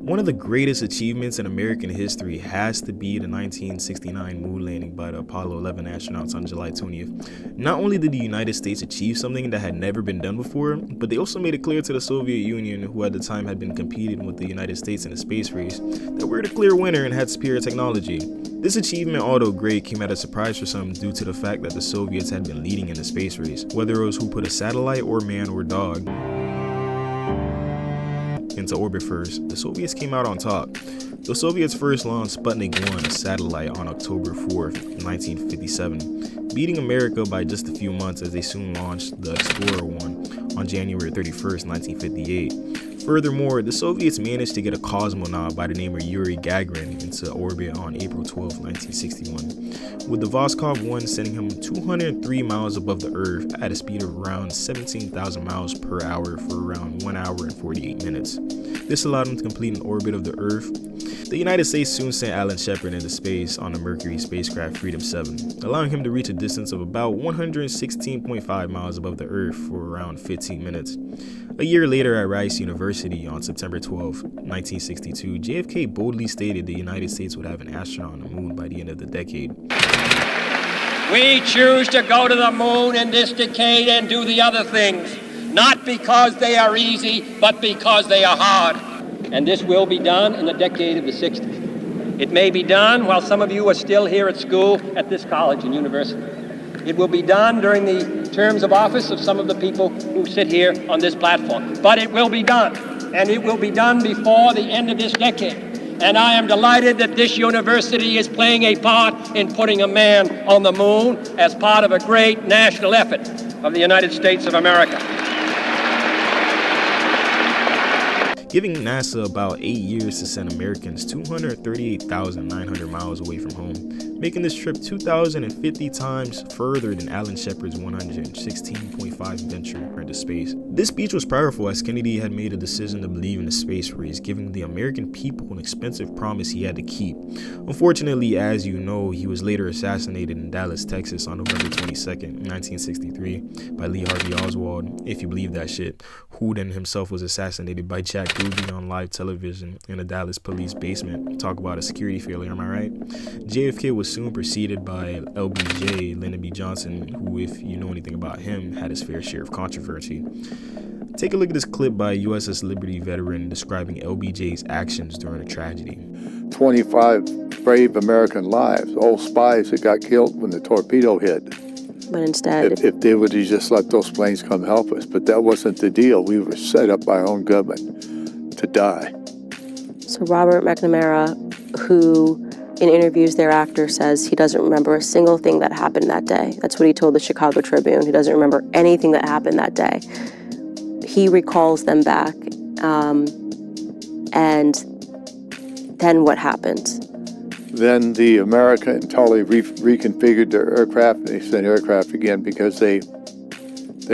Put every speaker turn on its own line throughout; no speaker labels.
One of the greatest achievements in American history has to be the 1969 moon landing by the Apollo 11 astronauts on July 20th. Not only did the United States achieve something that had never been done before, but they also made it clear to the Soviet Union, who at the time had been competing with the United States in the space race, that we're the clear winner and had superior technology. This achievement, although great, came as a surprise for some due to the fact that the Soviets had been leading in the space race, whether it was who put a satellite or man or dog into orbit first. The Soviets came out on top. The Soviets first launched Sputnik 1, a satellite, on October 4th, 1957, beating America by just a few months as they soon launched the Explorer 1 on January 31st, 1958. Furthermore, the Soviets managed to get a cosmonaut by the name of Yuri Gagarin into orbit on April 12, 1961, with the Voskov 1 sending him 203 miles above the Earth at a speed of around 17,000 miles per hour for around 1 hour and 48 minutes. This allowed him to complete an orbit of the Earth. The United States soon sent Alan Shepard into space on the Mercury spacecraft Freedom 7, allowing him to reach a distance of about 116.5 miles above the Earth for around 15 minutes. A year later at Rice University on September 12, 1962, JFK boldly stated the United States would have an astronaut on the moon by the end of the decade.
We choose to go to the moon in this decade and do the other things, not because they are easy, but because they are hard. And this will be done in the decade of the 60s. It may be done while some of you are still here at school at this college and university. It will be done during the terms of office of some of the people who sit here on this platform. But it will be done, and it will be done before the end of this decade. And I am delighted that this university is playing a part in putting a man on the moon as part of a great national effort of the United States of America.
Giving NASA about 8 years to send Americans 238,900 miles away from home, making this trip 2,050 times further than Alan Shepard's 116.5 venture into space. This speech was powerful as Kennedy had made a decision to believe in the space race, giving the American people an expensive promise he had to keep. Unfortunately, as you know, he was later assassinated in Dallas, Texas on November 22nd, 1963 by Lee Harvey Oswald, if you believe that shit, who then himself was assassinated by Jack Ruby on live television in a Dallas police basement. Talk about a security failure, am I right? JFK was soon preceded by LBJ, Lyndon B. Johnson, who, if you know anything about him, had his fair share of controversy. Take a look at this clip by USS Liberty veteran describing LBJ's actions during the tragedy.
25 brave American lives, all spies that got killed when the torpedo hit.
But instead,
if they would have just let those planes come help us, but that wasn't the deal. We were set up by our own government to die.
So Robert McNamara, who in interviews thereafter says he doesn't remember a single thing that happened that day. That's what he told the Chicago Tribune. He doesn't remember anything that happened that day. He recalls them back, and then what happened?
Then the American and Tully reconfigured their aircraft, and they sent aircraft again because they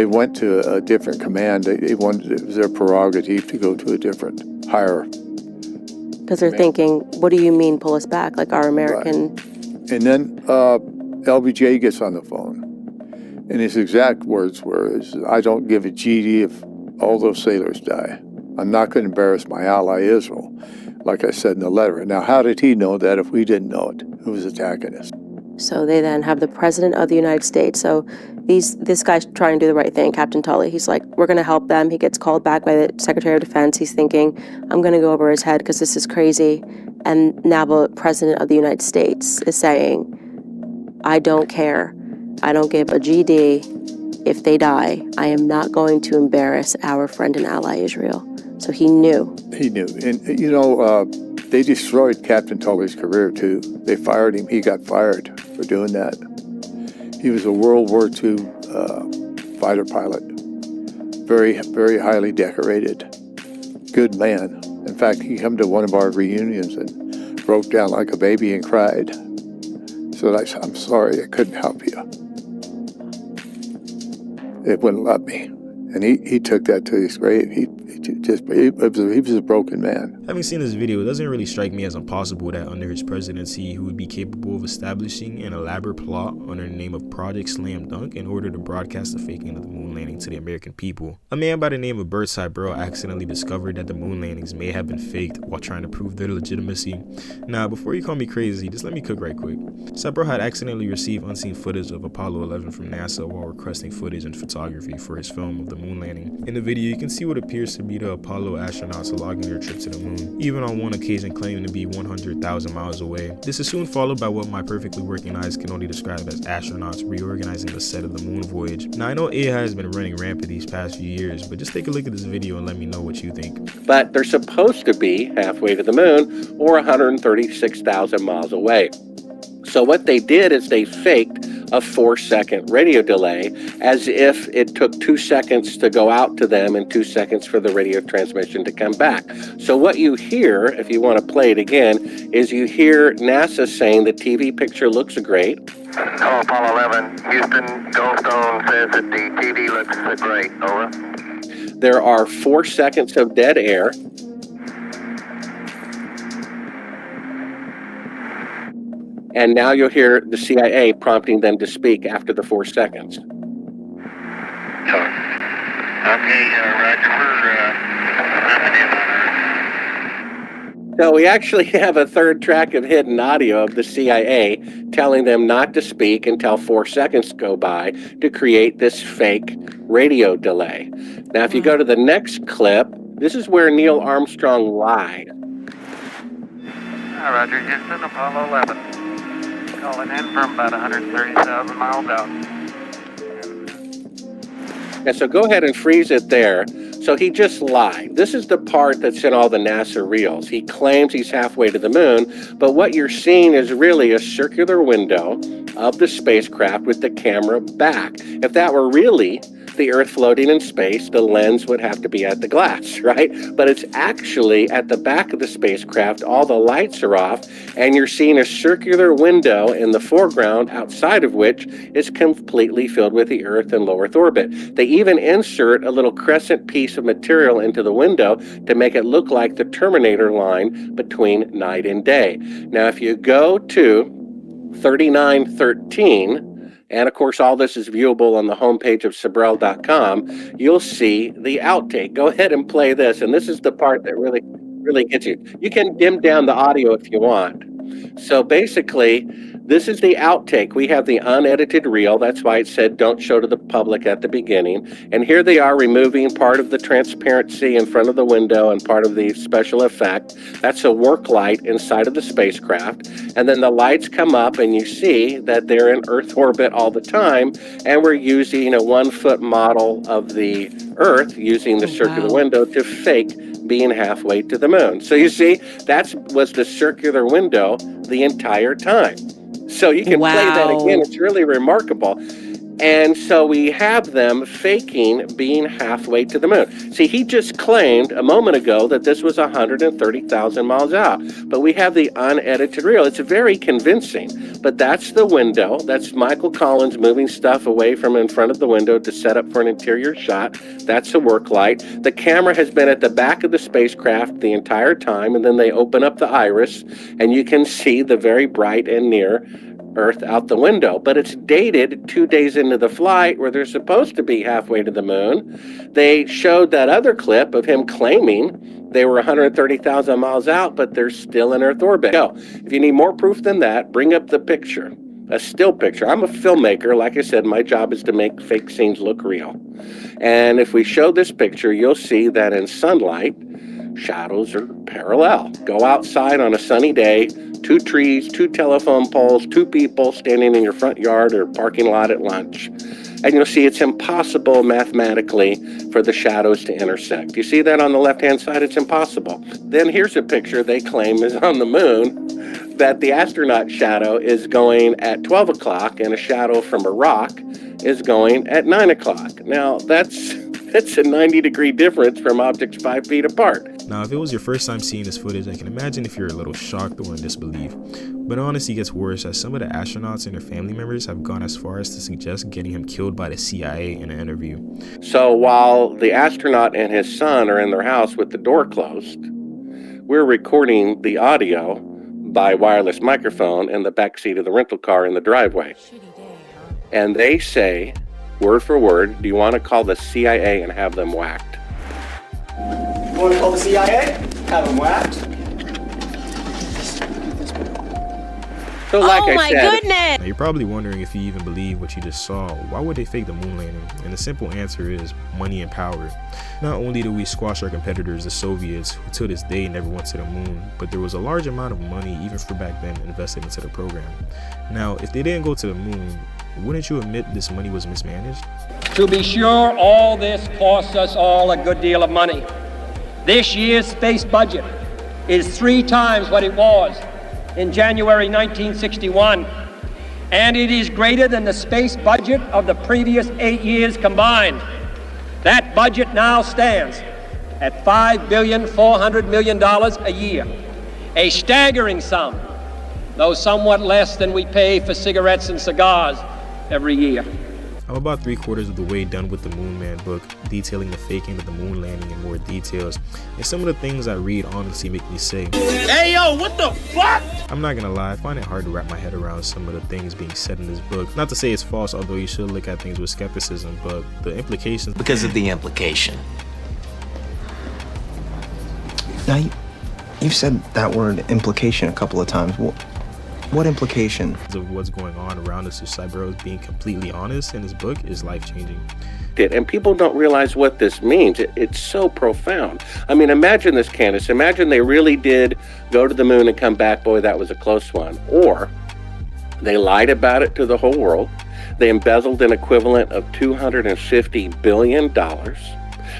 went to a different command. They wanted, it was their prerogative to go to a different, higher.
Because they're thinking, what do you mean pull us back? Like our American...
Right. And then LBJ gets on the phone, and his exact words were, I don't give a GD if all those sailors die. I'm not going to embarrass my ally Israel, like I said in the letter. Now, how did he know that if we didn't know it? Who was attacking us?
So they then have the President of the United States. So this guy's trying to do the right thing, Captain Tully. He's like, we're going to help them. He gets called back by the Secretary of Defense. He's thinking, I'm going to go over his head because this is crazy. And now the President of the United States is saying, I don't care. I don't give a GD if they die. I am not going to embarrass our friend and ally Israel. So he knew. He knew.
And, you know, they destroyed Captain Tully's career, too. They fired him. He got fired for doing that. He was a World War II fighter pilot. Very, very highly decorated. Good man. In fact, he came to one of our reunions and broke down like a baby and cried. So I said, I'm sorry, I couldn't help you. They wouldn't let me. And he took that to his grave. He he was a broken man.
Having seen this video, it doesn't really strike me as impossible that under his presidency, he would be capable of establishing an elaborate plot under the name of Project Slam Dunk in order to broadcast the faking of the moon landing to the American people. A man by the name of Bart Sibel accidentally discovered that the moon landings may have been faked while trying to prove their legitimacy. Now, before you call me crazy, just let me cook right quick. Sibel had accidentally received unseen footage of Apollo 11 from NASA while requesting footage and photography for his film of the moon landing. In the video, you can see what appears to be the Apollo astronauts logging their trip to the moon, even on one occasion claiming to be 100,000 miles away. This is soon followed by what my perfectly working eyes can only describe as astronauts reorganizing the set of the moon voyage. Now, I know AI has been running rampant these past few years, but just take a look at this video and let me know what you think.
But they're supposed to be halfway to the moon or 136,000 miles away. So what they did is they faked a 4-second radio delay as if it took 2 seconds to go out to them and 2 seconds for the radio transmission to come back. So what you hear, if you want to play it again, is you hear NASA saying the TV picture looks great.
Hello, Apollo 11. Houston, Goldstone says that the TV looks great. Over.
There are 4 seconds of dead air. And now you'll hear the CIA prompting them to speak after the 4 seconds.
Okay, Roger, we're
So we actually have a third track of hidden audio of the CIA telling them not to speak until 4 seconds go by to create this fake radio delay. Now, if you go to the next clip, this is where Neil Armstrong lied.
Roger, Houston, Apollo 11. Calling in from about 130,000 miles out.
And so go ahead and freeze it there. So he just lied. This is the part that's in all the NASA reels. He claims he's halfway to the moon, but what you're seeing is really a circular window of the spacecraft with the camera back. If that were really the Earth floating in space, the lens would have to be at the glass, right? But it's actually at the back of the spacecraft. All the lights are off, and you're seeing a circular window in the foreground, outside of which is completely filled with the Earth and low Earth orbit. They even insert a little crescent piece of material into the window to make it look like the Terminator line between night and day. Now, if you go to 3913, and of course, all this is viewable on the homepage of Sibel.com, you'll see the outtake. Go ahead and play this. And this is the part that really gets you. You can dim down the audio if you want. So basically, this is the outtake. We have the unedited reel. That's why it said don't show to the public at the beginning. And here they are removing part of the transparency in front of the window and part of the special effect. That's a work light inside of the spacecraft. And then the lights come up and you see that they're in Earth orbit all the time. And we're using a 1-foot model of the Earth using the circular window to fake being halfway to the moon. So you see, that was the circular window the entire time. So you can play that again. It's really remarkable. And so we have them faking being halfway to the moon. See, he just claimed a moment ago that this was 130,000 miles out. But we have the unedited reel. It's very convincing. But that's the window. That's Michael Collins moving stuff away from in front of the window to set up for an interior shot. That's a work light. The camera has been at the back of the spacecraft the entire time. And then they open up the iris and you can see the very bright and near Earth out the window, but it's dated 2 days into the flight where they're supposed to be halfway to the moon. They showed that other clip of him claiming they were 130,000 miles out, but they're still in Earth orbit. So, if you need more proof than that, bring up the picture, a still picture. I'm a filmmaker. Like I said, my job is to make fake scenes look real. And if we show this picture, you'll see that in sunlight, shadows are parallel. Go outside on a sunny day, 2 trees, 2 telephone poles, 2 people standing in your front yard or parking lot at lunch. And you'll see it's impossible mathematically for the shadows to intersect. You see that on the left-hand side? It's impossible. Then here's a picture they claim is on the moon, that the astronaut shadow is going at 12 o'clock and a shadow from a rock is going at 9 o'clock. Now, that's a 90-degree difference from objects 5 feet apart.
Now, if it was your first time seeing this footage, I can imagine if you're a little shocked or in disbelief. But honestly, it gets worse as some of the astronauts and their family members have gone as far as to suggest getting him killed by the CIA in an interview.
So while the astronaut and his son are in their house with the door closed, we're recording the audio by wireless microphone in the backseat of the rental car in the driveway. And they say, word for word, do you want to call the CIA and have them whacked?
You want to call the CIA? Have them whacked?
So like
Oh
I
my
said,
goodness!
Now, you're probably wondering if you even believe what you just saw. Why would they fake the moon landing? And the simple answer is money and power. Not only do we squash our competitors, the Soviets, who to this day never went to the moon, but there was a large amount of money, even for back then, invested into the program. Now, if they didn't go to the moon, wouldn't you admit this money was mismanaged?
To be sure, all this costs us all a good deal of money. This year's space budget is 3 times what it was in January 1961, and it is greater than the space budget of the previous 8 years combined. That budget now stands at $5.4 billion a year, a staggering sum, though somewhat less than we pay for cigarettes and cigars every year.
I'm about 3/4 of the way done with the Moon Man book, detailing the faking of the moon landing in more details, and some of the things I read honestly make me say,
Hey yo, what the fuck?
I'm not gonna lie, I find it hard to wrap my head around some of the things being said in this book. Not to say it's false, although you should look at things with skepticism, but the implications
Because of the implication.
Now, you've said that word implication a couple of times. What implication?
of what's going on around us, Sibel being completely honest in his book is life-changing.
and people don't realize what this means. It's so profound. I mean, imagine this, Candace. Imagine they really did go to the moon and come back. Boy, that was a close one. Or they lied about it to the whole world. They embezzled an equivalent of $250 billion.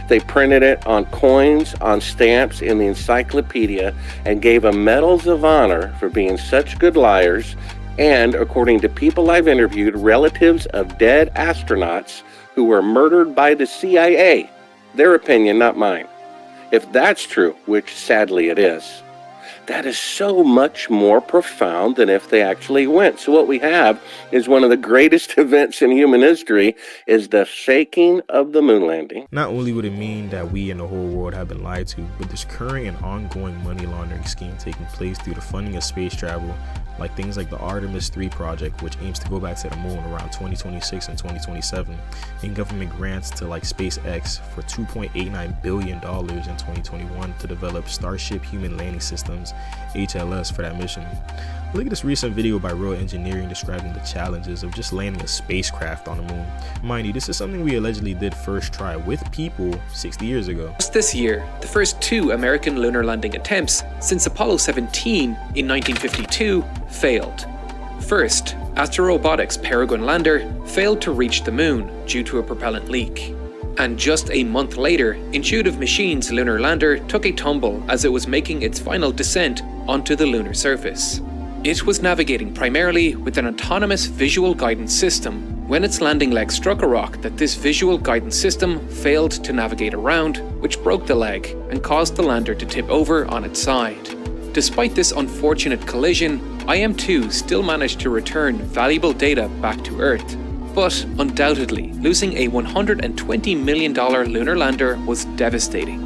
They printed it on coins, on stamps, in the encyclopedia, and gave them medals of honor for being such good liars. And, according to people I've interviewed, relatives of dead astronauts who were murdered by the CIA. Their opinion, not mine. If that's true, which sadly it is, that is so much more profound than if they actually went. So what we have is one of the greatest events in human history is the faking of the moon landing.
Not only would it mean that we and the whole world have been lied to, but there's current and ongoing money laundering scheme taking place through the funding of space travel, like things like the Artemis 3 project, which aims to go back to the moon around 2026 and 2027, and government grants to like SpaceX for $2.89 billion in 2021 to develop Starship Human Landing Systems, HLS, for that mission. Look at this recent video by Real Engineering describing the challenges of just landing a spacecraft on the moon. Mind you, this is something we allegedly did first try with people 60 years ago.
Just this year, the first 2 American lunar landing attempts since Apollo 17 in 1952 failed. First, Astrobotics' Peregrine lander failed to reach the moon due to a propellant leak. And just a month later, Intuitive Machines' lunar lander took a tumble as it was making its final descent onto the lunar surface. It was navigating primarily with an autonomous visual guidance system when its landing leg struck a rock that this visual guidance system failed to navigate around, which broke the leg and caused the lander to tip over on its side. Despite this unfortunate collision, IM-2 still managed to return valuable data back to Earth. But undoubtedly, losing a $120 million lunar lander was devastating.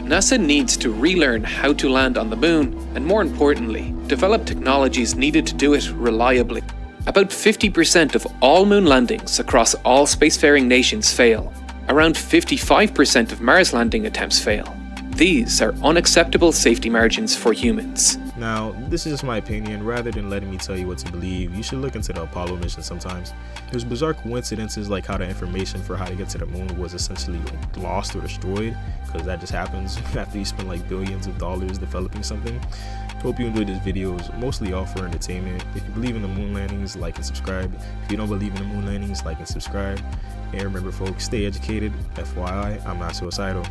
NASA needs to relearn how to land on the moon, and more importantly, develop technologies needed to do it reliably. About 50% of all moon landings across all spacefaring nations fail. Around 55% of Mars landing attempts fail. These are unacceptable safety margins for humans.
Now, this is just my opinion. Rather than letting me tell you what to believe, you should look into the Apollo mission sometimes. There's bizarre coincidences like how the information for how to get to the moon was essentially lost or destroyed, because that just happens after you spend like billions of dollars developing something. Hope you enjoyed this video. It was mostly all for entertainment. If you believe in the moon landings, like and subscribe. If you don't believe in the moon landings, like and subscribe. And remember folks, stay educated. FYI, I'm not suicidal.